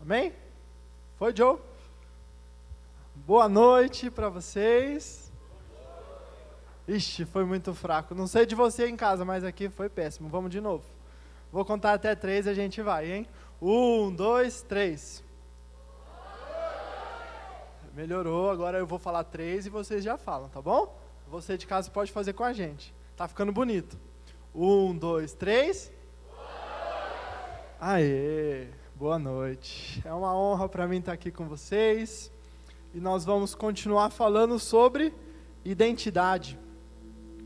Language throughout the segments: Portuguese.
Amém? Foi, Joe? Boa noite para vocês. Ixi, foi muito fraco. Não sei de você em casa, mas aqui foi péssimo. Vamos de novo. Vou contar até 3 e a gente vai, hein? 1, 2, 3. Melhorou, agora eu vou falar 3 e vocês já falam, tá bom? Você de casa pode fazer com a gente. Tá ficando bonito. 1, 2, 3. Aê, boa noite. É uma honra para mim estar aqui com vocês. E nós vamos continuar falando sobre identidade.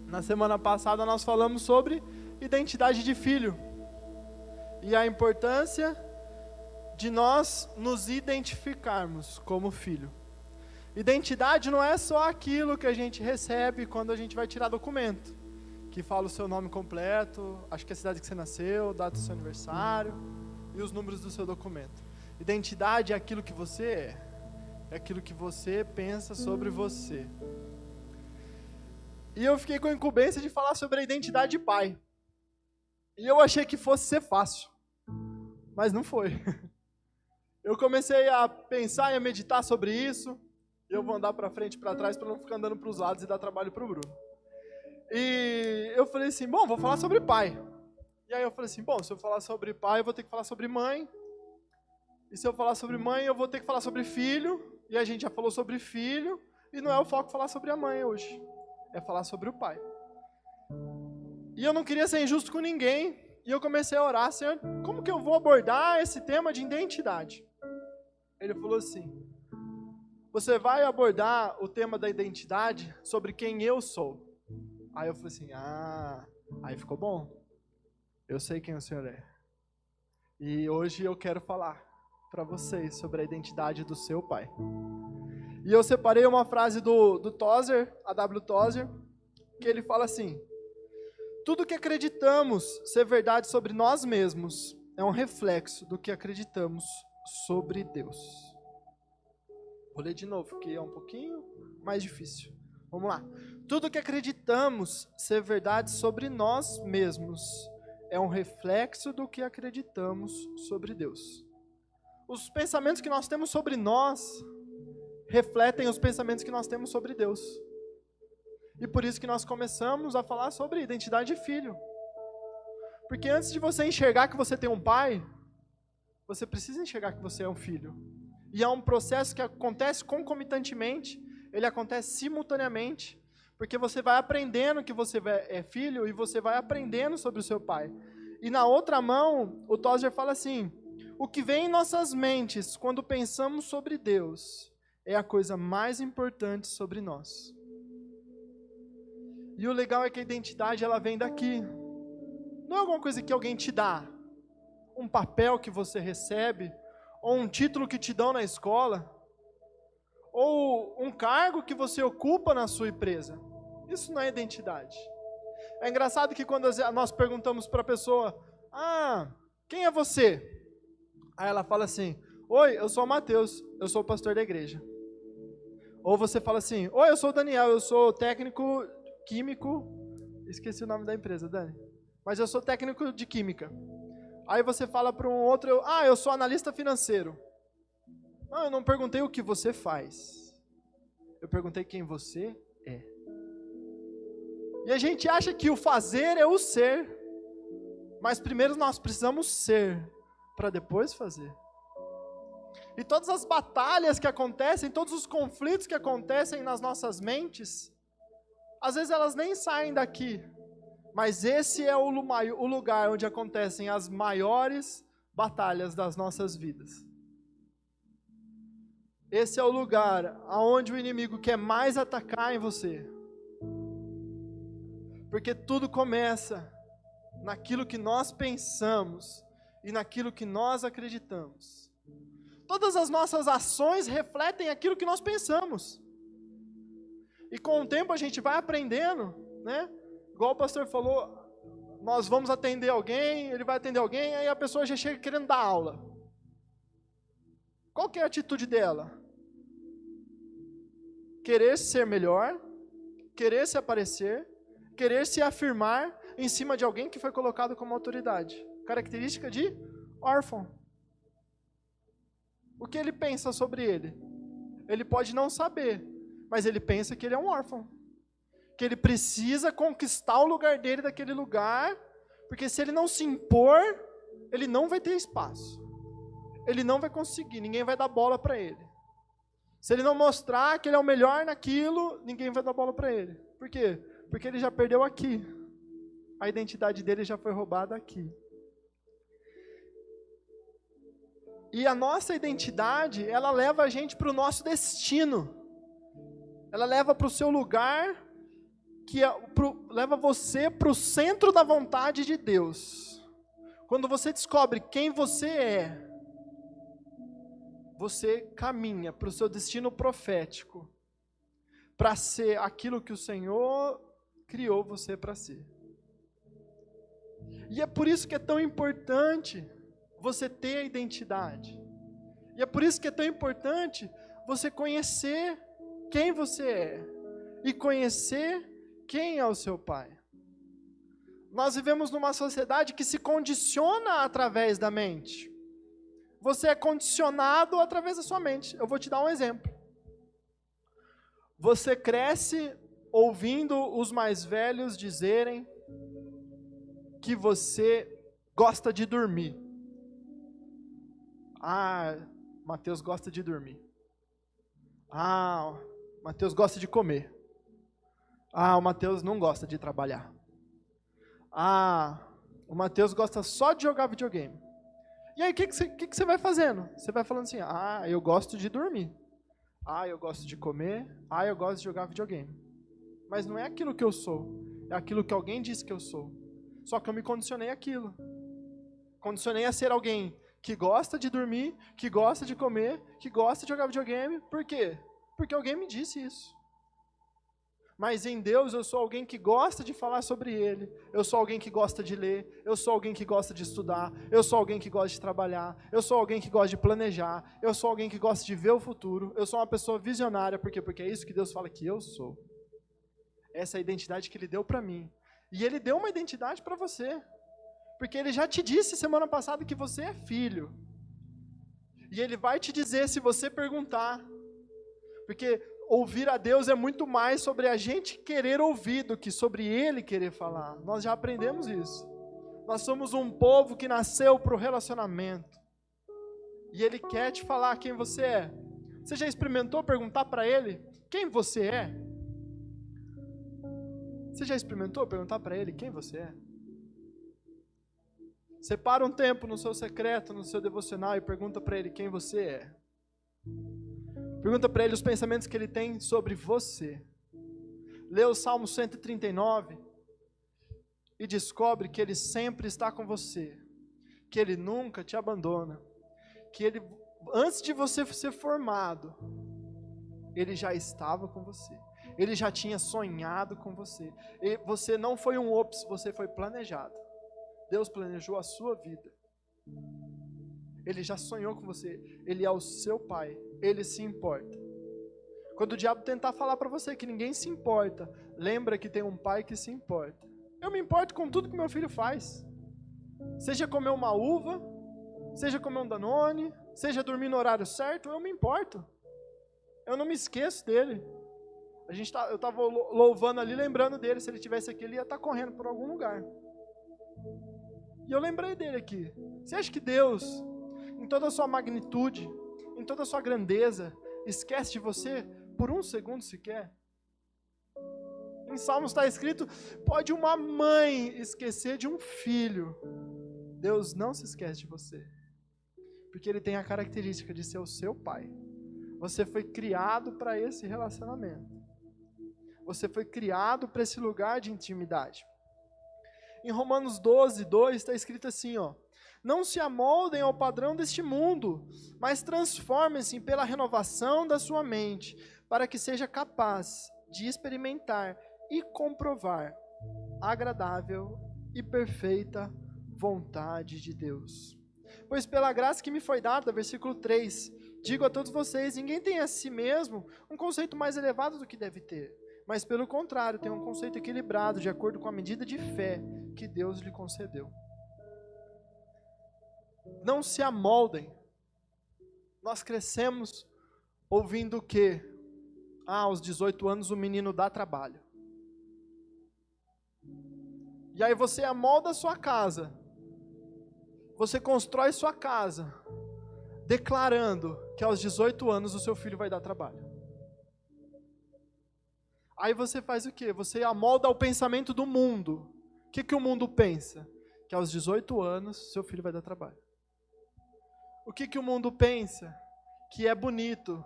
Na semana passada nós falamos sobre identidade de filho. E a importância de nós nos identificarmos como filho. Identidade não é só aquilo que a gente recebe quando a gente vai tirar documento, que fala o seu nome completo, acho que é a cidade que você nasceu, data do seu aniversário e os números do seu documento. Identidade é aquilo que você é aquilo que você pensa sobre você. E eu fiquei com a incumbência de falar sobre a identidade de pai. E eu achei que fosse ser fácil, mas não foi. Eu comecei a pensar e a meditar sobre isso. Eu vou andar para frente e para trás para não ficar andando para os lados e dar trabalho para o Bruno. E eu falei assim, bom, vou falar sobre pai. E aí eu falei assim, bom, se eu falar sobre pai, eu vou ter que falar sobre mãe. E se eu falar sobre mãe, eu vou ter que falar sobre filho. E a gente já falou sobre filho. E não é o foco falar sobre a mãe hoje. É falar sobre o pai. E eu não queria ser injusto com ninguém. E eu comecei a orar, Senhor, como que eu vou abordar esse tema de identidade? Ele falou assim, você vai abordar o tema da identidade sobre quem eu sou. Aí eu falei assim, aí ficou bom. Eu sei quem o Senhor é. E hoje eu quero falar para vocês sobre a identidade do seu pai. E eu separei uma frase do Tozer, A.W. Tozer, que ele fala assim, tudo que acreditamos ser verdade sobre nós mesmos é um reflexo do que acreditamos sobre Deus. Vou ler de novo, que é um pouquinho mais difícil. Vamos lá. Tudo que acreditamos ser verdade sobre nós mesmos é um reflexo do que acreditamos sobre Deus. Os pensamentos que nós temos sobre nós refletem os pensamentos que nós temos sobre Deus. E por isso que nós começamos a falar sobre identidade de filho. Porque antes de você enxergar que você tem um pai, você precisa enxergar que você é um filho. E é um processo que acontece concomitantemente, ele acontece simultaneamente, porque você vai aprendendo que você é filho e você vai aprendendo sobre o seu pai. E na outra mão, o Tozer fala assim, o que vem em nossas mentes quando pensamos sobre Deus é a coisa mais importante sobre nós. E o legal é que a identidade ela vem daqui. Não é alguma coisa que alguém te dá, um papel que você recebe, ou um título que te dão na escola, ou um cargo que você ocupa na sua empresa. Isso não é identidade. É engraçado que quando nós perguntamos para a pessoa, quem é você? Aí ela fala assim, oi, eu sou o Matheus, eu sou o pastor da igreja. Ou você fala assim, oi, eu sou o Daniel, eu sou técnico químico, esqueci o nome da empresa, Dani, mas eu sou técnico de química. Aí você fala para um outro, eu sou analista financeiro. Não, eu não perguntei o que você faz. Eu perguntei quem você é. E a gente acha que o fazer é o ser. Mas primeiro nós precisamos ser, para depois fazer. E todas as batalhas que acontecem, todos os conflitos que acontecem nas nossas mentes, às vezes elas nem saem daqui. Mas esse é o lugar onde acontecem as maiores batalhas das nossas vidas. Esse é o lugar onde o inimigo quer mais atacar em você. Porque tudo começa naquilo que nós pensamos e naquilo que nós acreditamos. Todas as nossas ações refletem aquilo que nós pensamos. E com o tempo a gente vai aprendendo, né? Igual o pastor falou, nós vamos atender alguém, ele vai atender alguém, aí a pessoa já chega querendo dar aula. Qual que é a atitude dela? Querer ser melhor, querer se aparecer, querer se afirmar em cima de alguém que foi colocado como autoridade. Característica de órfão. O que ele pensa sobre ele? Ele pode não saber, mas ele pensa que ele é um órfão. Que ele precisa conquistar o lugar dele daquele lugar, porque se ele não se impor, ele não vai ter espaço. Ele não vai conseguir, ninguém vai dar bola para ele. Se ele não mostrar que ele é o melhor naquilo, ninguém vai dar bola para ele. Por quê? Porque ele já perdeu aqui. A identidade dele já foi roubada aqui. E a nossa identidade, ela leva a gente para o nosso destino. Ela leva para o seu lugar, leva você para o centro da vontade de Deus. Quando você descobre quem você é, você caminha para o seu destino profético, para ser aquilo que o Senhor criou você para ser. E é por isso que é tão importante você ter a identidade. E é por isso que é tão importante você conhecer quem você é e conhecer quem é o seu pai. Nós vivemos numa sociedade que se condiciona através da mente. Você é condicionado através da sua mente. Eu vou te dar um exemplo. Você cresce ouvindo os mais velhos dizerem que você gosta de dormir. Ah, Mateus gosta de dormir. Ah, Mateus gosta de comer. Ah, o Mateus não gosta de trabalhar. Ah, o Mateus gosta só de jogar videogame. E aí, o que você vai fazendo? Você vai falando assim, ah, eu gosto de dormir. Ah, eu gosto de comer. Ah, eu gosto de jogar videogame. Mas não é aquilo que eu sou. É aquilo que alguém disse que eu sou. Só que eu me condicionei àquilo. Condicionei a ser alguém que gosta de dormir, que gosta de comer, que gosta de jogar videogame. Por quê? Porque alguém me disse isso. Mas em Deus eu sou alguém que gosta de falar sobre Ele. Eu sou alguém que gosta de ler. Eu sou alguém que gosta de estudar. Eu sou alguém que gosta de trabalhar. Eu sou alguém que gosta de planejar. Eu sou alguém que gosta de ver o futuro. Eu sou uma pessoa visionária. Por quê? Porque é isso que Deus fala que eu sou. Essa é a identidade que Ele deu para mim. E Ele deu uma identidade para você. Porque Ele já te disse semana passada que você é filho. E Ele vai te dizer se você perguntar. Porque ouvir a Deus é muito mais sobre a gente querer ouvir do que sobre Ele querer falar. Nós já aprendemos isso. Nós somos um povo que nasceu para o relacionamento. E Ele quer te falar quem você é. Você já experimentou perguntar para Ele quem você é? Você já experimentou perguntar para Ele quem você é? Separa um tempo no seu secreto, no seu devocional e pergunta para Ele quem você é. Pergunta para Ele os pensamentos que Ele tem sobre você. Lê o Salmo 139 e descobre que Ele sempre está com você. Que Ele nunca te abandona. Que Ele, antes de você ser formado, Ele já estava com você. Ele já tinha sonhado com você. E você não foi um ops, você foi planejado. Deus planejou a sua vida. Ele já sonhou com você. Ele é o seu pai. Ele se importa. Quando o diabo tentar falar para você que ninguém se importa, lembra que tem um pai que se importa. Eu me importo com tudo que meu filho faz. Seja comer uma uva, seja comer um Danone, seja dormir no horário certo, eu me importo. Eu não me esqueço dele. Eu estava louvando ali, lembrando dele. Se ele estivesse aqui, ele ia estar correndo por algum lugar. E eu lembrei dele aqui. Você acha que Deus, em toda a sua magnitude, em toda a sua grandeza, esquece de você por um segundo sequer? Em Salmos está escrito, pode uma mãe esquecer de um filho. Deus não se esquece de você. Porque Ele tem a característica de ser o seu pai. Você foi criado para esse relacionamento. Você foi criado para esse lugar de intimidade. Em Romanos 12, 2, está escrito assim, ó. Não se amoldem ao padrão deste mundo, mas transformem-se pela renovação da sua mente, para que seja capaz de experimentar e comprovar a agradável e perfeita vontade de Deus. Pois pela graça que me foi dada, versículo 3, digo a todos vocês, ninguém tem a si mesmo um conceito mais elevado do que deve ter, mas pelo contrário, tem um conceito equilibrado, de acordo com a medida de fé que Deus lhe concedeu. Não se amoldem. Nós crescemos ouvindo o quê? Aos 18 anos o menino dá trabalho. E aí você amolda a sua casa. Você constrói sua casa, declarando que aos 18 anos o seu filho vai dar trabalho. Aí você faz o quê? Você amolda o pensamento do mundo. O que o mundo pensa? Que aos 18 anos seu filho vai dar trabalho. O que o mundo pensa? Que é bonito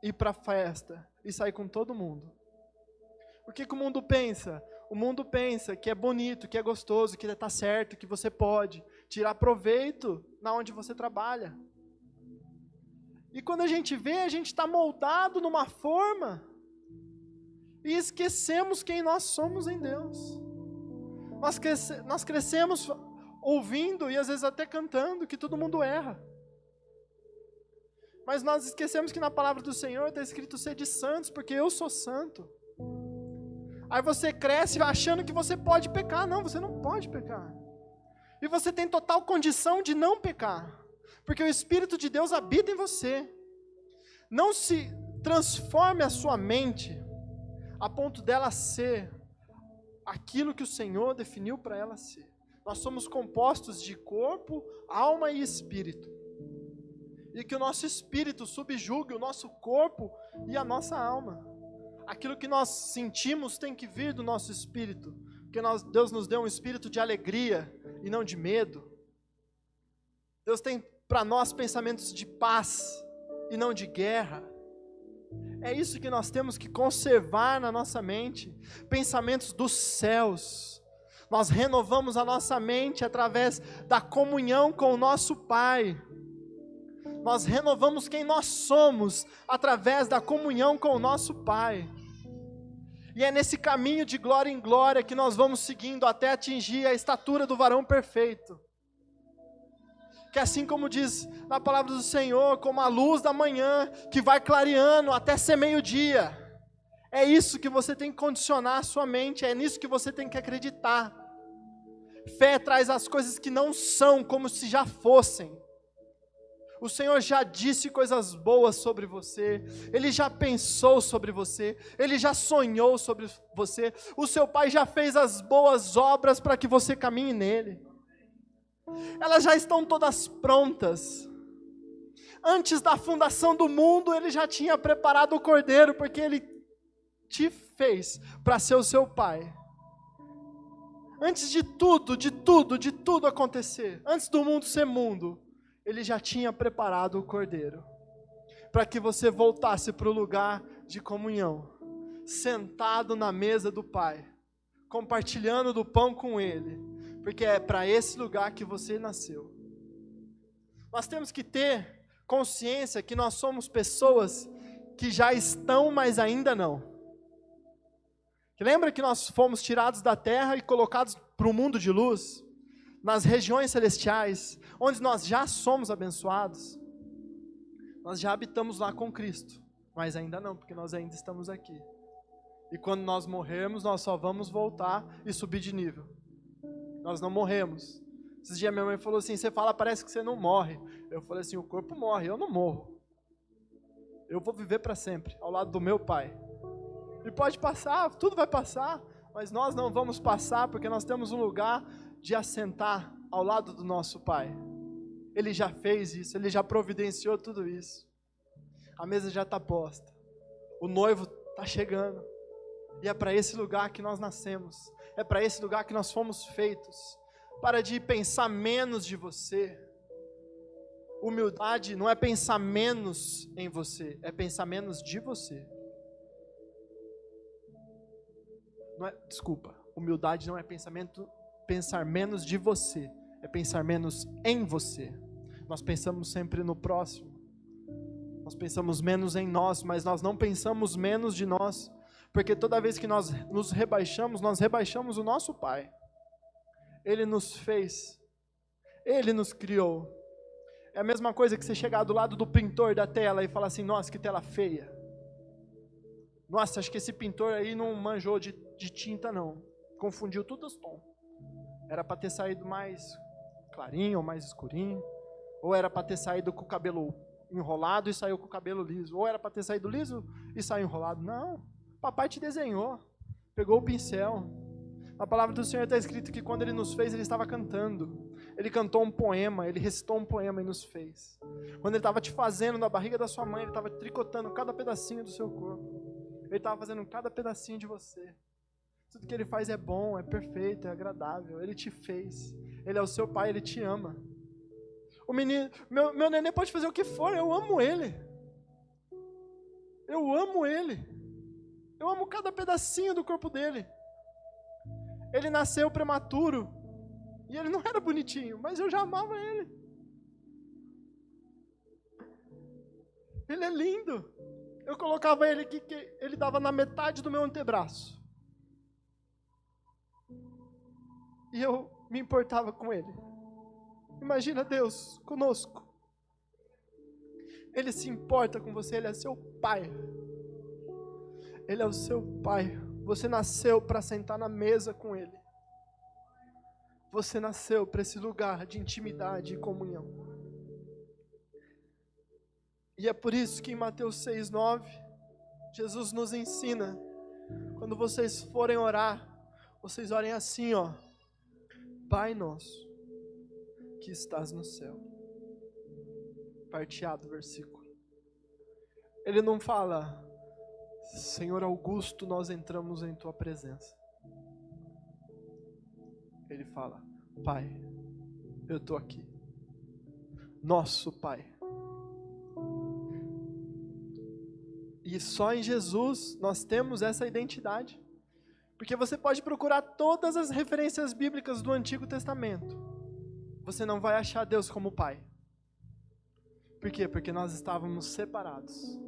ir para a festa e sair com todo mundo. O que o mundo pensa? O mundo pensa que é bonito, que é gostoso, que está certo, que você pode tirar proveito na onde você trabalha. E quando a gente vê, a gente está moldado numa forma e esquecemos quem nós somos em Deus. Nós crescemos ouvindo e às vezes até cantando que todo mundo erra. Mas nós esquecemos que na palavra do Senhor está escrito sede santos, porque eu sou santo. Aí você cresce achando que você pode pecar. Não, você não pode pecar. E você tem total condição de não pecar, porque o Espírito de Deus habita em você. Não se transforme a sua mente a ponto dela ser aquilo que o Senhor definiu para ela ser. Nós somos compostos de corpo, alma e espírito. E que o nosso espírito subjugue o nosso corpo e a nossa alma. Aquilo que nós sentimos tem que vir do nosso espírito, porque Deus nos deu um espírito de alegria e não de medo. Deus tem para nós pensamentos de paz e não de guerra. É isso que nós temos que conservar na nossa mente, pensamentos dos céus. Nós renovamos a nossa mente através da comunhão com o nosso Pai. Nós renovamos quem nós somos através da comunhão com o nosso Pai. E é nesse caminho de glória em glória que nós vamos seguindo até atingir a estatura do varão perfeito. Que assim como diz na palavra do Senhor, como a luz da manhã, que vai clareando até ser meio-dia. É isso que você tem que condicionar a sua mente, é nisso que você tem que acreditar. Fé traz as coisas que não são como se já fossem. O Senhor já disse coisas boas sobre você, Ele já pensou sobre você, Ele já sonhou sobre você, o seu Pai já fez as boas obras para que você caminhe nele. Elas já estão todas prontas. Antes da fundação do mundo, Ele já tinha preparado o Cordeiro, porque Ele te fez para ser o seu Pai. Antes de tudo acontecer, antes do mundo ser mundo, Ele já tinha preparado o Cordeiro, para que você voltasse para o lugar de comunhão, sentado na mesa do Pai, compartilhando do pão com Ele, porque é para esse lugar que você nasceu. Nós temos que ter consciência que nós somos pessoas que já estão, mas ainda não. Lembra que nós fomos tirados da terra e colocados para o mundo de luz? Nas regiões celestiais, onde nós já somos abençoados, nós já habitamos lá com Cristo, mas ainda não, porque nós ainda estamos aqui. E quando nós morrermos, nós só vamos voltar e subir de nível. Nós não morremos. Esses dias minha mãe falou assim, você fala, parece que você não morre. Eu falei assim, o corpo morre, eu não morro. Eu vou viver para sempre, ao lado do meu Pai. E pode passar, tudo vai passar, mas nós não vamos passar, porque nós temos um lugar de assentar ao lado do nosso Pai. Ele já fez isso, Ele já providenciou tudo isso. A mesa já está posta. O noivo está chegando. E é para esse lugar que nós nascemos. É para esse lugar que nós fomos feitos. Para de pensar menos de você. Humildade não é pensar menos em você, é pensar menos de você. Humildade não é pensar menos de você, é pensar menos em você. Nós pensamos sempre no próximo, nós pensamos menos em nós, mas nós não pensamos menos de nós, porque toda vez que nós nos rebaixamos, nós rebaixamos o nosso Pai. Ele nos fez, Ele nos criou. É a mesma coisa que você chegar do lado do pintor da tela e falar assim, nossa, que tela feia. Nossa, acho que esse pintor aí não manjou de tinta não, confundiu todos os tons. Era para ter saído mais clarinho ou mais escurinho, ou era para ter saído com o cabelo enrolado e saiu com o cabelo liso. Ou era para ter saído liso e saiu enrolado. Não. Papai te desenhou. Pegou o pincel. Na palavra do Senhor está escrito que quando Ele nos fez, Ele estava cantando. Ele cantou um poema, Ele recitou um poema e nos fez. Quando Ele estava te fazendo na barriga da sua mãe, Ele estava tricotando cada pedacinho do seu corpo. Ele estava fazendo cada pedacinho de você. Tudo que Ele faz é bom, é perfeito, é agradável. Ele te fez. Ele é o seu pai, Ele te ama. O menino, meu neném pode fazer o que for, eu amo ele. Eu amo ele. Eu amo cada pedacinho do corpo dele. Ele nasceu prematuro. E ele não era bonitinho, mas eu já amava ele. Ele é lindo. Eu colocava ele aqui, que ele dava na metade do meu antebraço. E eu me importava com ele. Imagina Deus conosco. Ele se importa com você, Ele é seu pai. Ele é o seu pai. Você nasceu para sentar na mesa com Ele. Você nasceu para esse lugar de intimidade e comunhão. E é por isso que em Mateus 6:9, Jesus nos ensina, quando vocês forem orar, vocês orem assim, ó: Pai nosso, que estás no céu. Parteado o versículo. Ele não fala: Senhor Augusto, nós entramos em tua presença. Ele fala: Pai, eu estou aqui. Nosso Pai. E só em Jesus nós temos essa identidade. Porque você pode procurar todas as referências bíblicas do Antigo Testamento. Você não vai achar Deus como Pai. Por quê? Porque nós estávamos separados.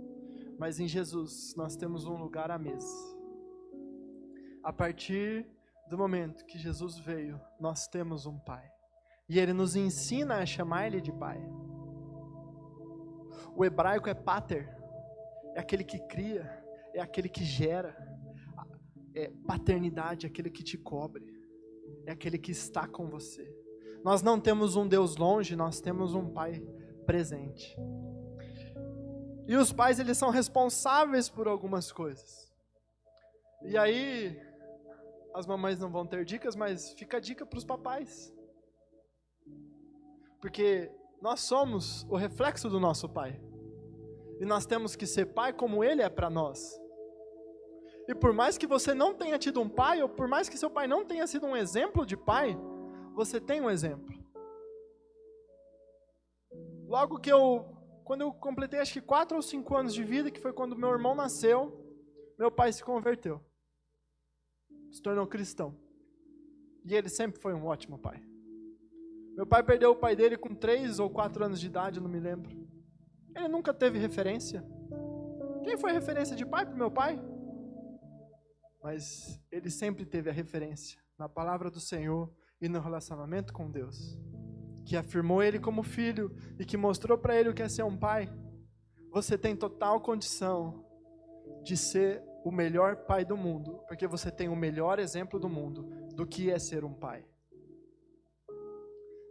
Mas em Jesus nós temos um lugar à mesa. A partir do momento que Jesus veio, nós temos um Pai. E Ele nos ensina a chamar Ele de Pai. O hebraico é pater. É aquele que cria. É aquele que gera. É paternidade, é aquele que te cobre. É aquele que está com você. Nós não temos um Deus longe, nós temos um Pai presente. E os pais, eles são responsáveis por algumas coisas. E aí, as mamães não vão ter dicas, mas fica a dica para os papais. Porque nós somos o reflexo do nosso pai. E nós temos que ser pai como ele é para nós. E por mais que você não tenha tido um pai, ou por mais que seu pai não tenha sido um exemplo de pai, você tem um exemplo. Logo que quando eu completei acho que 4 ou 5 anos de vida, que foi quando meu irmão nasceu, meu pai se converteu. Se tornou cristão. E ele sempre foi um ótimo pai. Meu pai perdeu o pai dele com 3 ou 4 anos de idade, eu não me lembro. Ele nunca teve referência. Quem foi referência de pai para o meu pai? Mas ele sempre teve a referência na palavra do Senhor e no relacionamento com Deus, que afirmou ele como filho e que mostrou para ele o que é ser um pai. Você tem total condição de ser o melhor pai do mundo, porque você tem o melhor exemplo do mundo do que é ser um pai.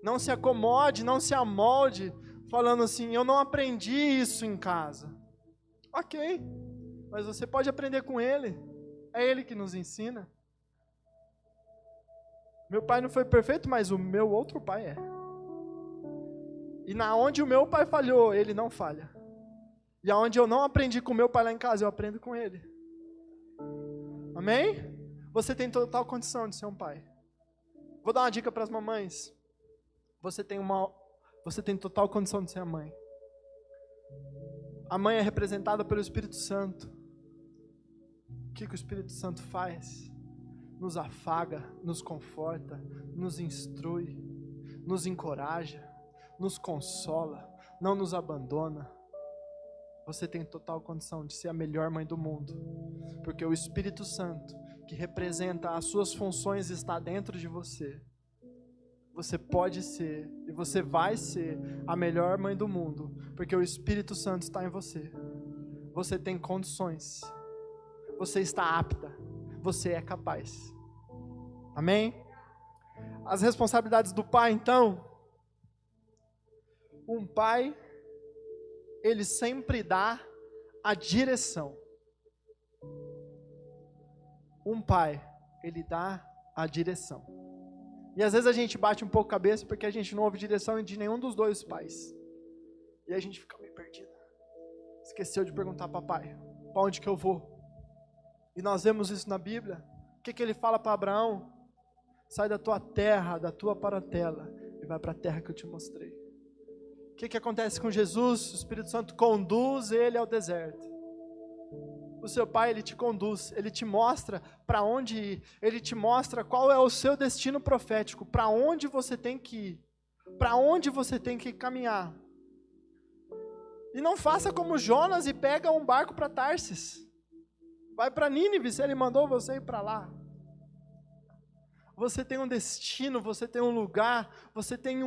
Não se acomode, não se amolde, falando assim: eu não aprendi isso em casa. Ok, mas você pode aprender com ele. É ele que nos ensina. Meu pai não foi perfeito, mas o meu outro pai é. E na onde o meu pai falhou, ele não falha. E aonde eu não aprendi com o meu pai lá em casa, eu aprendo com ele. Amém? Você tem total condição de ser um pai. Vou dar uma dica para as mamães. Você tem total condição de ser a mãe. A mãe é representada pelo Espírito Santo. O que o Espírito Santo faz? Nos afaga, nos conforta, nos instrui, nos encoraja, nos consola, não nos abandona. Você tem total condição de ser a melhor mãe do mundo, porque o Espírito Santo, que representa as suas funções, está dentro de você. Você pode ser, e você vai ser a melhor mãe do mundo, porque o Espírito Santo está em você. Você tem condições. Você está apta. Você é capaz. Amém? As responsabilidades do pai, então. Um pai, ele sempre dá a direção. Um pai, ele dá a direção. E às vezes a gente bate um pouco a cabeça porque a gente não ouve direção de nenhum dos dois pais. E a gente fica meio perdido. Esqueceu de perguntar para pai, para onde que eu vou? E nós vemos isso na Bíblia. O que ele fala para Abraão? Sai da tua terra, da tua parentela, e vai para a terra que eu te mostrei. O que acontece com Jesus? O Espírito Santo conduz ele ao deserto. O seu pai, ele te conduz, ele te mostra para onde ir, ele te mostra qual é o seu destino profético, para onde você tem que ir, para onde você tem que caminhar. E não faça como Jonas e pega um barco para Tarsis. Vai para Nínive, se ele mandou você ir para lá. Você tem um destino, você tem um lugar, você tem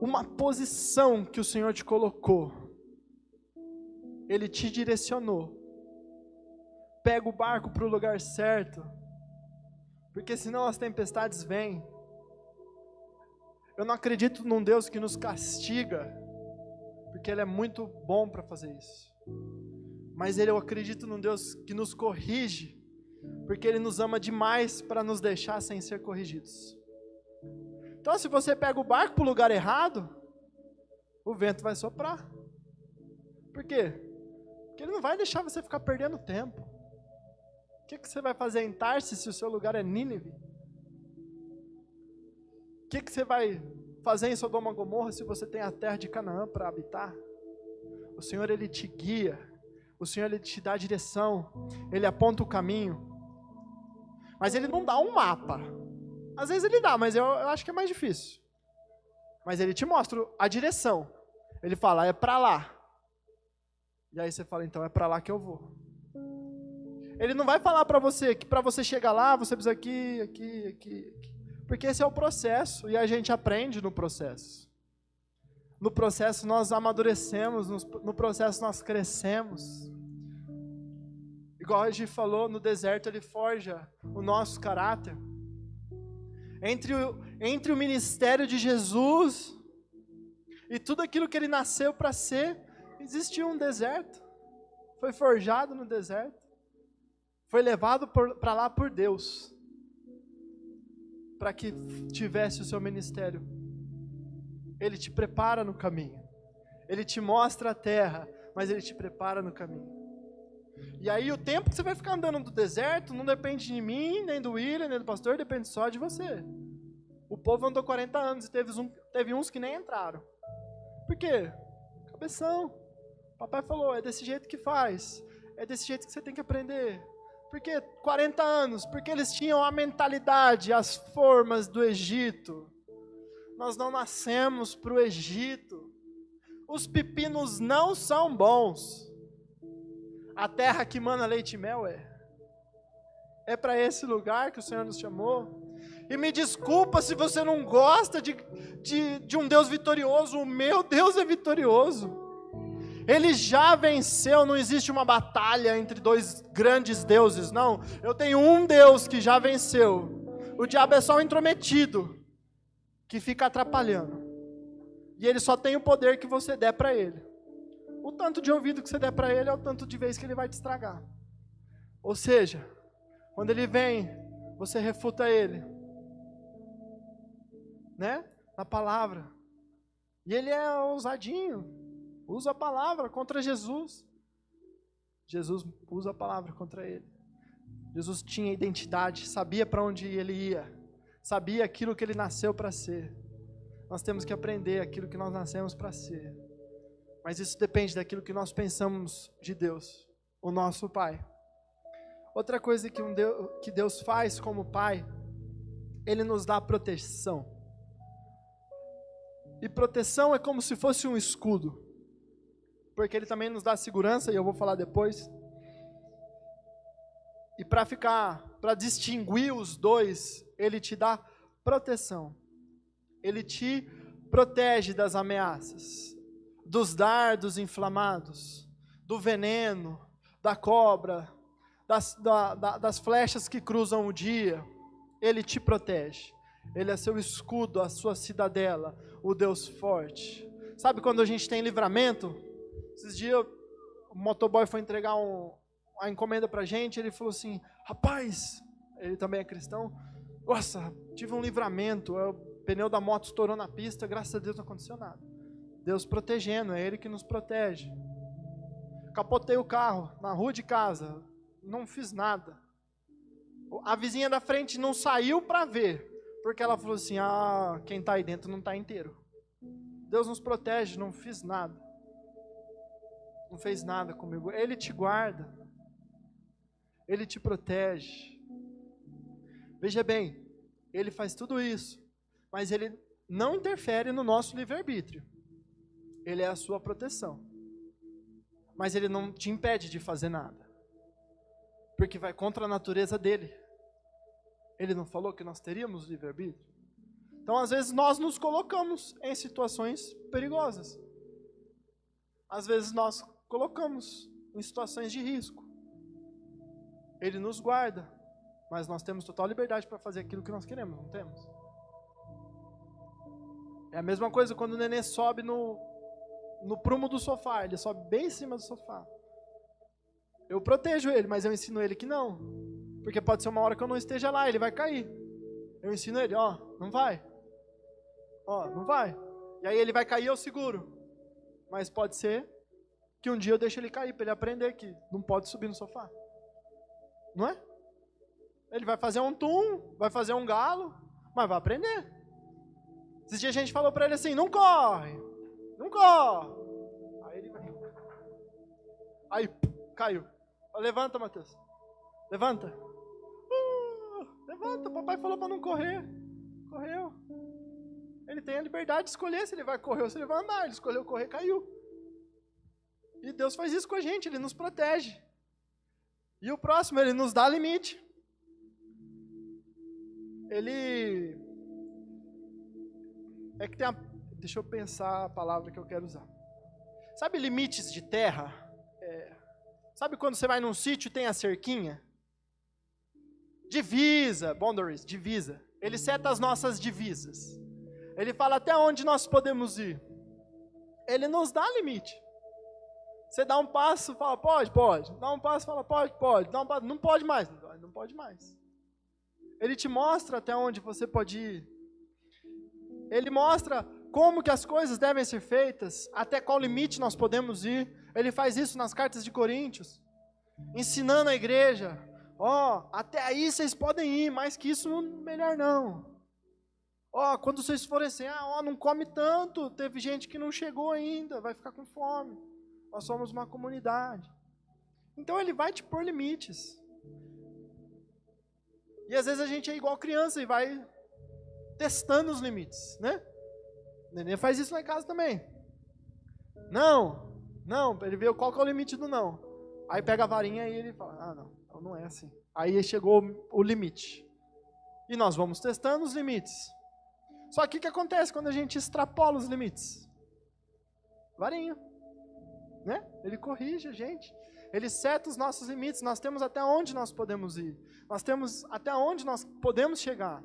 uma posição que o Senhor te colocou. Ele te direcionou. Pega o barco para o lugar certo, porque senão as tempestades vêm. Eu não acredito num Deus que nos castiga, porque Ele é muito bom para fazer isso. Mas eu acredito num Deus que nos corrige, porque Ele nos ama demais para nos deixar sem ser corrigidos. Então, se você pega o barco para o lugar errado, o vento vai soprar. Por quê? Porque Ele não vai deixar você ficar perdendo tempo. O que você vai fazer em Tarsis se o seu lugar é Nínive? O que você vai fazer em Sodoma e Gomorra se você tem a terra de Canaã para habitar? O Senhor, Ele te guia. O Senhor, Ele te dá a direção. Ele aponta o caminho. Mas Ele não dá um mapa. Às vezes Ele dá, mas eu acho que é mais difícil. Mas Ele te mostra a direção. Ele fala, é para lá. E aí você fala, então é para lá que eu vou. Ele não vai falar para você que para você chegar lá, você precisa aqui. Porque esse é o processo, e a gente aprende no processo. No processo nós amadurecemos, no processo nós crescemos. Igual a gente falou, no deserto Ele forja o nosso caráter. Entre o ministério de Jesus e tudo aquilo que Ele nasceu para ser, existiu um deserto. Foi forjado no deserto. Foi levado para lá por Deus, para que tivesse o seu ministério. Ele te prepara no caminho. Ele te mostra a terra, mas Ele te prepara no caminho. E aí o tempo que você vai ficar andando no deserto não depende de mim, nem do William, nem do pastor, depende só de você. O povo andou 40 anos e teve uns que nem entraram. Por quê? Cabeção. Papai falou, é desse jeito que faz. É desse jeito que você tem que aprender. Por que 40 anos? Porque eles tinham a mentalidade, as formas do Egito. Nós não nascemos para o Egito. Os pepinos não são bons. A terra que mana leite e mel é. É para esse lugar que o Senhor nos chamou. E me desculpa se você não gosta de um Deus vitorioso. O meu Deus é vitorioso. Ele já venceu, não existe uma batalha entre dois grandes deuses, não. Eu tenho um Deus que já venceu. O diabo é só um intrometido, que fica atrapalhando. E ele só tem o poder que você der para ele. O tanto de ouvido que você der para ele é o tanto de vez que ele vai te estragar. Ou seja, quando ele vem, você refuta ele. Né? Na palavra. E ele é ousadinho. Usa a palavra contra Jesus. Jesus usa a palavra contra ele. Jesus tinha identidade, sabia para onde ele ia. Sabia aquilo que ele nasceu para ser. Nós temos que aprender aquilo que nós nascemos para ser. Mas isso depende daquilo que nós pensamos de Deus, o nosso Pai. Outra coisa que Deus faz como Pai, Ele nos dá proteção. E proteção é como se fosse um escudo. Porque Ele também nos dá segurança, e eu vou falar depois. E para distinguir os dois, Ele te dá proteção. Ele te protege das ameaças, dos dardos inflamados, do veneno, da cobra, das flechas que cruzam o dia. Ele te protege. Ele é seu escudo, a sua cidadela, o Deus forte. Sabe quando a gente tem livramento? Esses dias o motoboy foi entregar a encomenda pra gente, ele falou assim, rapaz, ele também é cristão, nossa, tive um livramento, o pneu da moto estourou na pista, graças a Deus não aconteceu nada. Deus protegendo, é Ele que nos protege. Capotei o carro na rua de casa, não fiz nada. A vizinha da frente não saiu para ver, porque ela falou assim, quem está aí dentro não está inteiro. Deus nos protege, não fiz nada. Não fez nada comigo. Ele te guarda. Ele te protege. Veja bem, Ele faz tudo isso, mas Ele não interfere no nosso livre-arbítrio. Ele é a sua proteção. Mas Ele não te impede de fazer nada. Porque vai contra a natureza dEle. Ele não falou que nós teríamos livre-arbítrio? Então, às vezes, nós nos colocamos em situações perigosas. Às vezes, nós colocamos em situações de risco. Ele nos guarda, mas nós temos total liberdade para fazer aquilo que nós queremos, não temos? É a mesma coisa quando o neném sobe no prumo do sofá, ele sobe bem em cima do sofá. Eu protejo ele, mas eu ensino ele que não. Porque pode ser uma hora que eu não esteja lá, ele vai cair. Eu ensino ele, não vai. Não vai. E aí ele vai cair, eu seguro. Mas pode ser que um dia eu deixe ele cair, para ele aprender que não pode subir no sofá. Não é? Ele vai fazer um tum, vai fazer um galo, mas vai aprender. Esses dias a gente falou para ele assim, não corre. Não corre. Aí ele vai. Aí, caiu. Levanta, Matheus. Levanta. Levanta, papai falou para não correr. Correu. Ele tem a liberdade de escolher se ele vai correr ou se ele vai andar. Ele escolheu correr, caiu. E Deus faz isso com a gente, Ele nos protege. E o próximo, Ele nos dá limite. Ele... Deixa eu pensar a palavra que eu quero usar. Sabe limites de terra? Sabe quando você vai num sítio e tem a cerquinha? Divisa, boundaries, divisa. Ele seta as nossas divisas. Ele fala até onde nós podemos ir. Ele nos dá limite. Você dá um passo, fala, pode. Dá um passo, fala, pode. Dá um passo, não pode mais. Não pode mais. Ele te mostra até onde você pode ir. Ele mostra como que as coisas devem ser feitas, até qual limite nós podemos ir. Ele faz isso nas cartas de Coríntios, ensinando a igreja, até aí vocês podem ir, mais que isso melhor não. Quando vocês forem assim, não come tanto, teve gente que não chegou ainda, vai ficar com fome. Nós somos uma comunidade. Então ele vai te pôr limites. E às vezes a gente é igual criança e vai testando os limites, né? O neném faz isso lá em casa também. Não, ele vê qual que é o limite do não. Aí pega a varinha e ele fala, não é assim. Aí chegou o limite. E nós vamos testando os limites. Só que o que acontece quando a gente extrapola os limites? Varinha. Né? Ele corrige a gente. Ele seta os nossos limites. Nós temos até onde nós podemos ir. Nós temos até onde nós podemos chegar.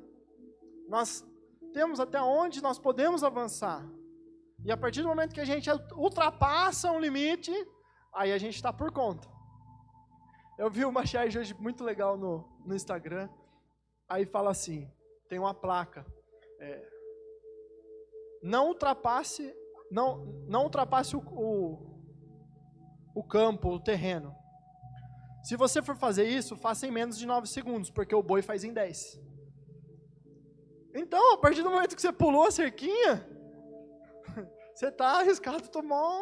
Nós temos até onde nós podemos avançar. E a partir do momento que a gente ultrapassa um limite, aí a gente está por conta. Eu vi uma charge hoje muito legal no Instagram. Aí fala assim, tem uma placa. Não ultrapasse o campo, o terreno. Se você for fazer isso, faça em menos de 9 segundos, porque o boi faz em 10. Então, a partir do momento que você pulou a cerquinha, você está arriscado a tomar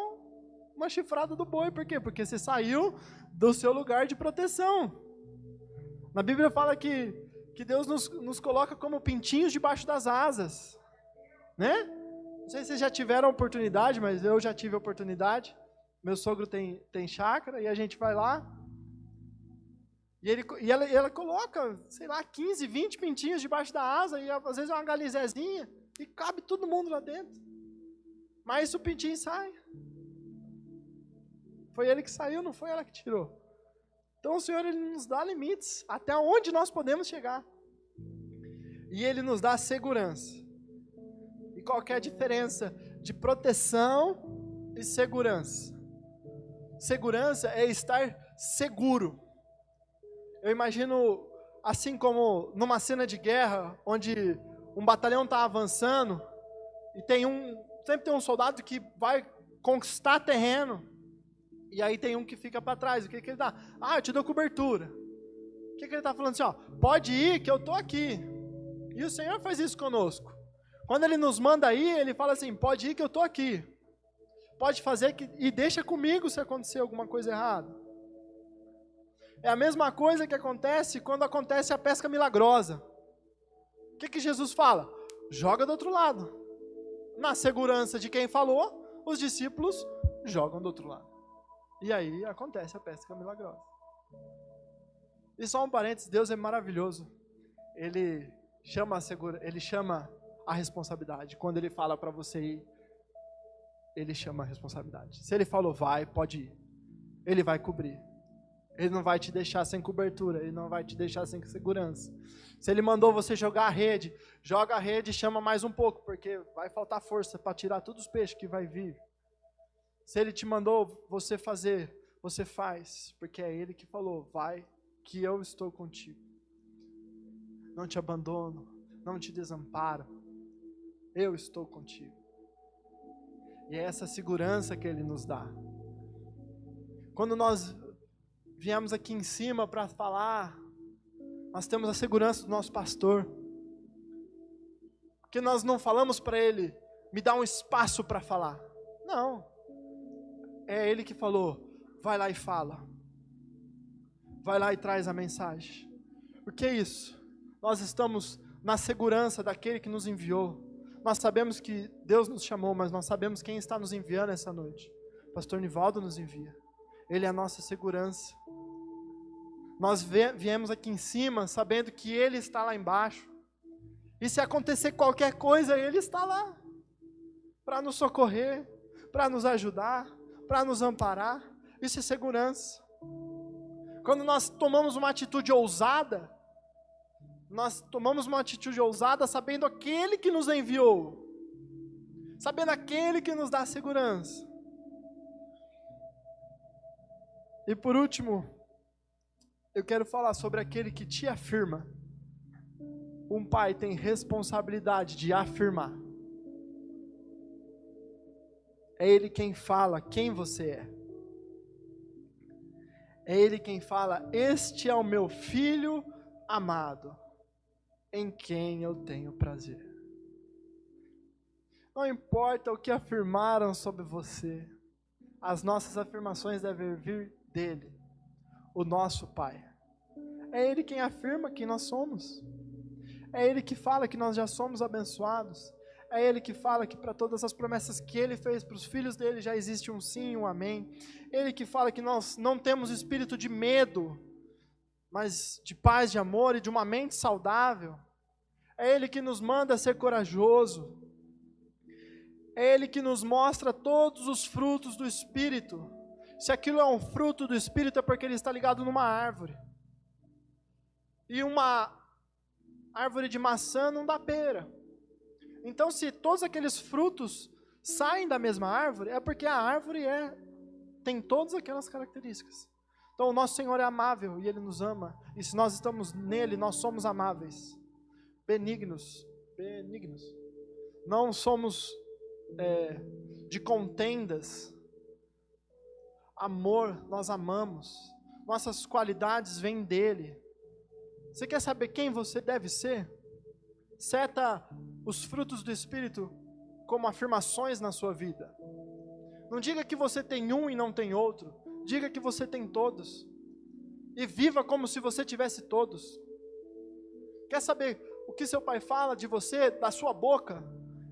uma chifrada do boi. Por quê? Porque você saiu do seu lugar de proteção. Na Bíblia fala que Deus nos coloca como pintinhos debaixo das asas. Né? Não sei se vocês já tiveram a oportunidade, mas eu já tive a oportunidade. Meu sogro tem chácara e a gente vai lá. E ela coloca, 15, 20 pintinhos debaixo da asa, e às vezes é uma galizezinha, e cabe todo mundo lá dentro. Mas o pintinho sai. Foi ele que saiu, não foi ela que tirou. Então o Senhor, Ele nos dá limites, até onde nós podemos chegar. E Ele nos dá segurança. E qual que é a diferença de proteção e segurança. Segurança é estar seguro. Eu imagino, assim como numa cena de guerra, onde um batalhão está avançando, e sempre tem um soldado que vai conquistar terreno, e aí tem um que fica para trás. O que ele dá? Eu te dou cobertura. O que ele está falando assim? Pode ir que eu estou aqui. E o Senhor faz isso conosco. Quando Ele nos manda ir, Ele fala assim, pode ir que eu estou aqui. Pode fazer e deixa comigo se acontecer alguma coisa errada. É a mesma coisa que acontece quando acontece a pesca milagrosa. O que Jesus fala? Joga do outro lado. Na segurança de quem falou, os discípulos jogam do outro lado. E aí acontece a pesca milagrosa. E só um parênteses, Deus é maravilhoso. Ele chama a responsabilidade. Quando Ele fala para você ir, Ele chama a responsabilidade. Se Ele falou vai, pode ir. Ele vai cobrir. Ele não vai te deixar sem cobertura, Ele não vai te deixar sem segurança. Se Ele mandou você jogar a rede, joga a rede e chama mais um pouco, porque vai faltar força para tirar todos os peixes que vai vir. Se Ele te mandou você fazer, você faz, porque é Ele que falou, vai, que eu estou contigo. Não te abandono, não te desamparo, eu estou contigo. E é essa segurança que Ele nos dá. Quando nós viemos aqui em cima para falar, nós temos a segurança do nosso pastor. Porque nós não falamos para ele, me dá um espaço para falar. Não. É ele que falou, vai lá e fala. Vai lá e traz a mensagem. Por que isso? Nós estamos na segurança daquele que nos enviou. Nós sabemos que Deus nos chamou, mas nós sabemos quem está nos enviando essa noite. O pastor Nivaldo nos envia. Ele é a nossa segurança. Nós viemos aqui em cima sabendo que Ele está lá embaixo. E se acontecer qualquer coisa, Ele está lá. Para nos socorrer, para nos ajudar, para nos amparar. Isso é segurança. Quando nós tomamos uma atitude ousada, sabendo aquele que nos enviou. Sabendo aquele que nos dá segurança. E por último, eu quero falar sobre aquele que te afirma. Um pai tem responsabilidade de afirmar. É Ele quem fala quem você é. É Ele quem fala, este é o meu filho amado, em quem eu tenho prazer. Não importa o que afirmaram sobre você, as nossas afirmações devem vir dEle, o nosso Pai. É Ele quem afirma quem nós somos. É Ele que fala que nós já somos abençoados. É Ele que fala que para todas as promessas que Ele fez para os filhos dEle já existe um sim e um amém. Ele que fala que nós não temos espírito de medo, mas de paz, de amor e de uma mente saudável. É Ele que nos manda ser corajoso. É Ele que nos mostra todos os frutos do Espírito. Se aquilo é um fruto do Espírito é porque ele está ligado numa árvore. E uma árvore de maçã não dá pera. Então, se todos aqueles frutos saem da mesma árvore, é porque a árvore tem todas aquelas características. Então, o nosso Senhor é amável e Ele nos ama. E se nós estamos nele, nós somos amáveis. Benignos. Não somos de contendas. Amor, nós amamos. Nossas qualidades vêm dEle. Você quer saber quem você deve ser? Seta os frutos do Espírito como afirmações na sua vida. Não diga que você tem um e não tem outro. Diga que você tem todos. E viva como se você tivesse todos. Quer saber o que seu pai fala de você, da sua boca?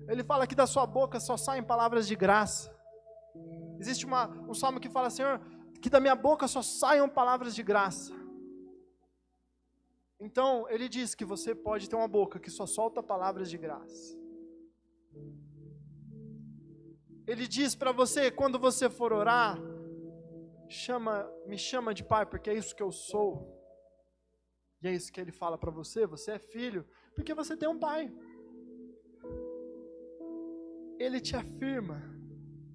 Ele fala que da sua boca só saem palavras de graça. Existe um salmo que fala, Senhor, que da minha boca só saiam palavras de graça. Então, Ele diz que você pode ter uma boca que só solta palavras de graça. Ele diz para você, quando você for orar, me chama de pai, porque é isso que eu sou. E é isso que Ele fala para você, você é filho, porque você tem um pai. Ele te afirma.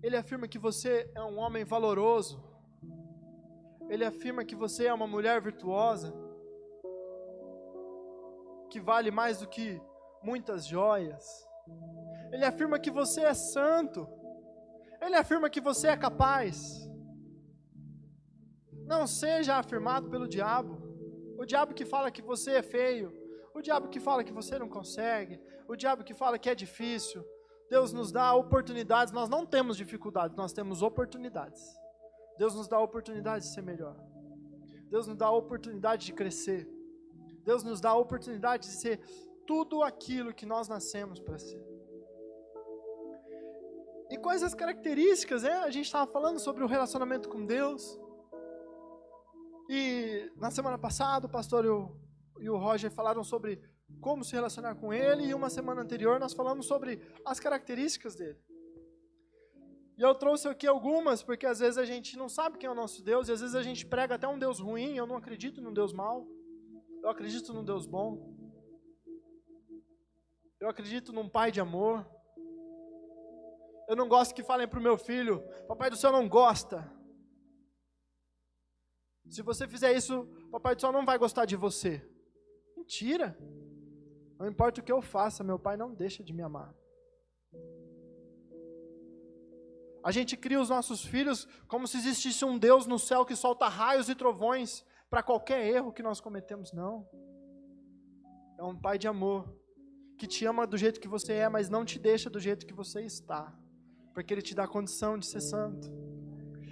Ele afirma que você é um homem valoroso. Ele afirma que você é uma mulher virtuosa, que vale mais do que muitas joias. Ele afirma que você é santo. Ele afirma que você é capaz. Não seja afirmado pelo diabo. O diabo que fala que você é feio. O diabo que fala que você não consegue. O diabo que fala que é difícil. Deus nos dá oportunidades. Nós não temos dificuldades, nós temos oportunidades. Deus nos dá a oportunidade de ser melhor. Deus nos dá a oportunidade de crescer. Deus nos dá a oportunidade de ser tudo aquilo que nós nascemos para ser. E quais as características, né? A gente estava falando sobre o relacionamento com Deus. E na semana passada o pastor e o Roger falaram sobre como se relacionar com Ele. E uma semana anterior nós falamos sobre as características dele. E eu trouxe aqui algumas, porque às vezes a gente não sabe quem é o nosso Deus, e às vezes a gente prega até um Deus ruim. Eu não acredito num Deus mau, eu acredito num Deus bom. Eu acredito num Pai de amor. Eu não gosto que falem para o meu filho: Papai do Céu não gosta. Se você fizer isso, Papai do Céu não vai gostar de você. Mentira. Não importa o que eu faça, meu Pai não deixa de me amar. A gente cria os nossos filhos como se existisse um Deus no céu que solta raios e trovões para qualquer erro que nós cometemos. Não. É um Pai de amor, que te ama do jeito que você é, mas não te deixa do jeito que você está, porque Ele te dá a condição de ser santo.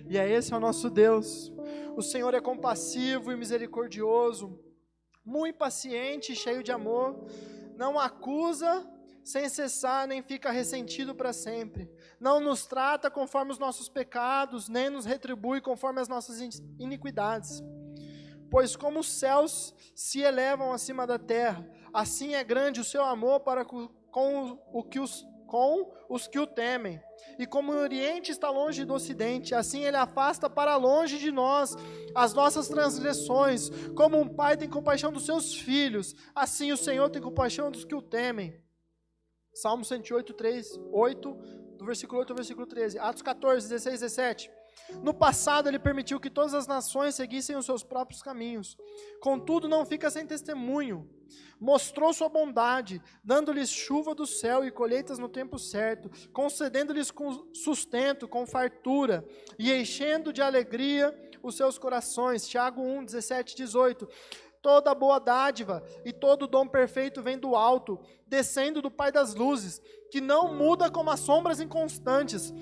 E esse é o nosso Deus. O Senhor é compassivo e misericordioso, muito paciente e cheio de amor, não acusa sem cessar, nem fica ressentido para sempre. Não nos trata conforme os nossos pecados, nem nos retribui conforme as nossas iniquidades. Pois como os céus se elevam acima da terra, assim é grande o seu amor para com os que o temem. E como o Oriente está longe do Ocidente, assim Ele afasta para longe de nós as nossas transgressões. Como um pai tem compaixão dos seus filhos, assim o Senhor tem compaixão dos que o temem. Salmo 108, 8, do versículo 8 ao versículo 13. Atos 14, 16, 17. No passado Ele permitiu que todas as nações seguissem os seus próprios caminhos. Contudo, não fica sem testemunho. Mostrou sua bondade, dando-lhes chuva do céu e colheitas no tempo certo, concedendo-lhes sustento com fartura e enchendo de alegria os seus corações. Tiago 1, 17, 18. Toda boa dádiva e todo dom perfeito vem do alto, descendo do Pai das luzes, que não muda como as sombras inconstantes.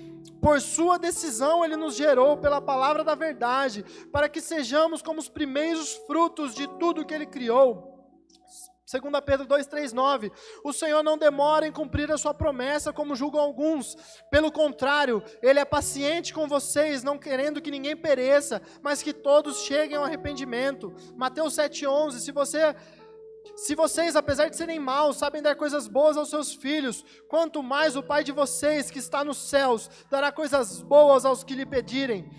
Por sua decisão Ele nos gerou pela palavra da verdade, para que sejamos como os primeiros frutos de tudo que Ele criou. 2 Pedro 2,3,9. O Senhor não demora em cumprir a sua promessa, como julgam alguns. Pelo contrário, Ele é paciente com vocês, não querendo que ninguém pereça, mas que todos cheguem ao arrependimento. Mateus 7,11. Se vocês, apesar de serem maus, sabem dar coisas boas aos seus filhos, quanto mais o Pai de vocês, que está nos céus, dará coisas boas aos que lhe pedirem.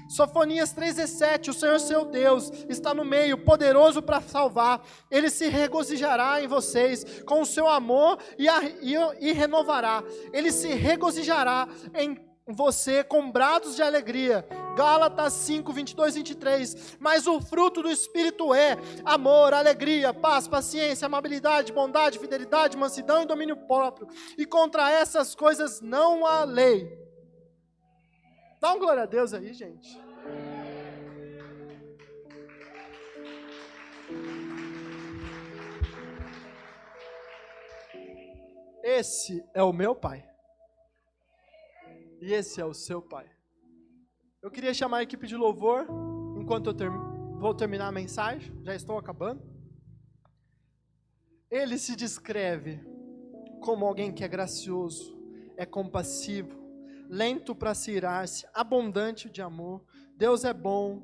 Sofonias 3,17, o Senhor seu Deus está no meio, poderoso para salvar. Ele se regozijará em vocês com o seu amor e renovará. Ele se regozijará em você com brados de alegria. Gálatas 5, 22, 23. Mas o fruto do Espírito é amor, alegria, paz, paciência, amabilidade, bondade, fidelidade, mansidão e domínio próprio. E contra essas coisas não há lei. Dá um glória a Deus aí, gente. Esse é o meu Pai. E esse é o seu Pai. Eu queria chamar a equipe de louvor, enquanto eu vou terminar a mensagem, já estou acabando. Ele se descreve como alguém que é gracioso, é compassivo, lento para se irar-se, abundante de amor. Deus é bom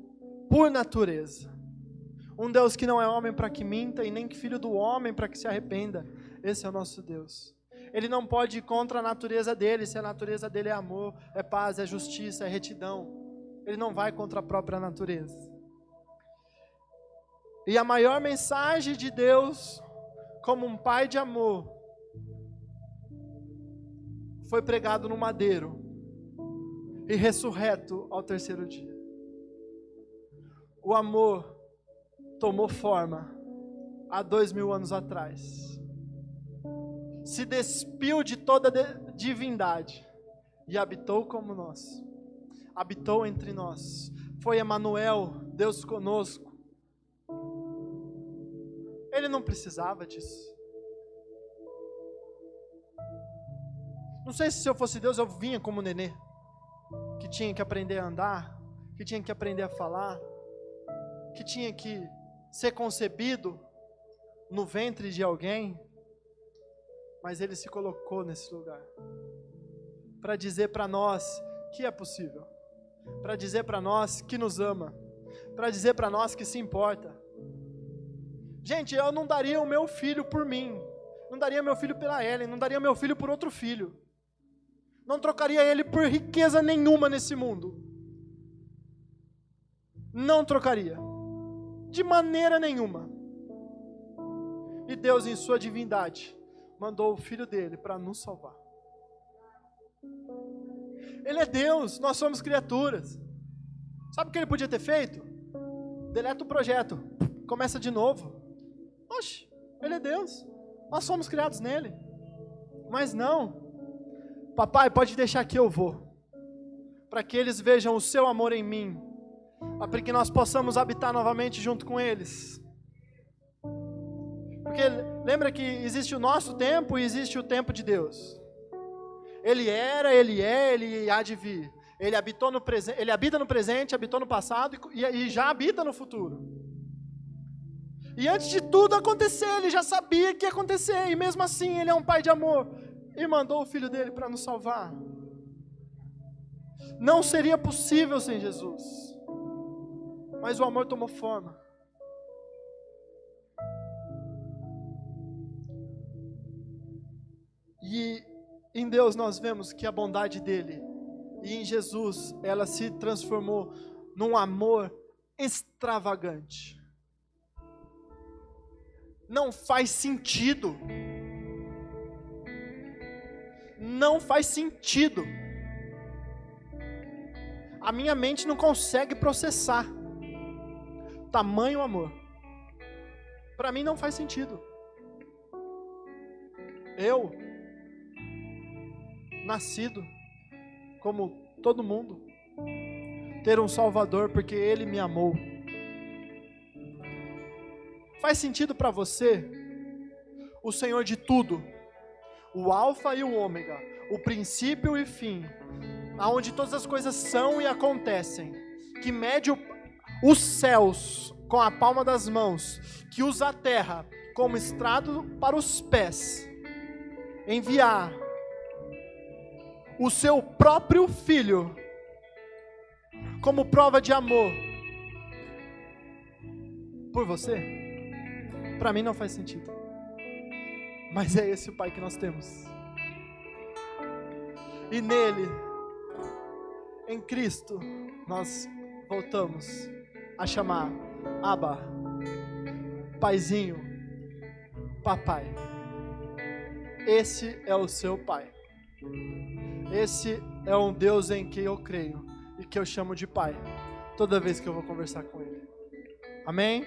por natureza. Um Deus que não é homem para que minta e nem filho do homem para que se arrependa. Esse é o nosso Deus. Ele não pode ir contra a natureza dele, se a natureza dele é amor, é paz, é justiça, é retidão. Ele não vai contra a própria natureza. E a maior mensagem de Deus, como um pai de amor, foi pregado no madeiro e ressurreto ao terceiro dia. O amor tomou forma há 2000 anos atrás. Se despiu de toda divindade e habitou como nós. Habitou entre nós. Foi Emanuel, Deus conosco. Ele não precisava disso. Não sei se eu fosse Deus eu vinha como nenê, que tinha que aprender a andar, que tinha que aprender a falar, que tinha que ser concebido no ventre de alguém, mas Ele se colocou nesse lugar, para dizer para nós que é possível, para dizer para nós que nos ama, para dizer para nós que se importa. Gente, eu não daria o meu filho por mim, não daria meu filho pela Ellen, não daria meu filho por outro filho, não trocaria ele por riqueza nenhuma nesse mundo, não trocaria, de maneira nenhuma. E Deus, em sua divindade, mandou o Filho dele para nos salvar. Ele é Deus, nós somos criaturas. Sabe o que ele podia ter feito? Deleta o projeto, começa de novo. Oxe, ele é Deus, nós somos criados nele. Mas não. Papai, pode deixar que eu vou, para que eles vejam o seu amor em mim, para que nós possamos habitar novamente junto com eles. Porque lembra que existe o nosso tempo e existe o tempo de Deus. Ele era, Ele é, Ele há de vir. Ele habitou no presente, Ele habita no presente, habitou no passado e já habita no futuro. E antes de tudo acontecer, Ele já sabia que ia acontecer, e mesmo assim Ele é um Pai de amor, e mandou o Filho dele para nos salvar. Não seria possível sem Jesus, mas o amor tomou forma. E em Deus nós vemos que a bondade dele, e em Jesus, ela se transformou num amor extravagante. Não faz sentido. Não faz sentido. A minha mente não consegue processar tamanho amor. Para mim não faz sentido. Eu, nascido como todo mundo, ter um Salvador porque Ele me amou. Faz sentido para você, o Senhor de tudo, o Alfa e o Ômega, o princípio e fim, aonde todas as coisas são e acontecem, que mede os céus com a palma das mãos, que usa a terra como estrado para os pés, enviar o seu próprio Filho como prova de amor por você? Para mim não faz sentido. Mas é esse o Pai que nós temos. E nele, em Cristo, nós voltamos a chamar Abba, Paizinho, Papai. Esse é o seu Pai. Esse é um Deus em que eu creio e que eu chamo de Pai toda vez que eu vou conversar com Ele. Amém?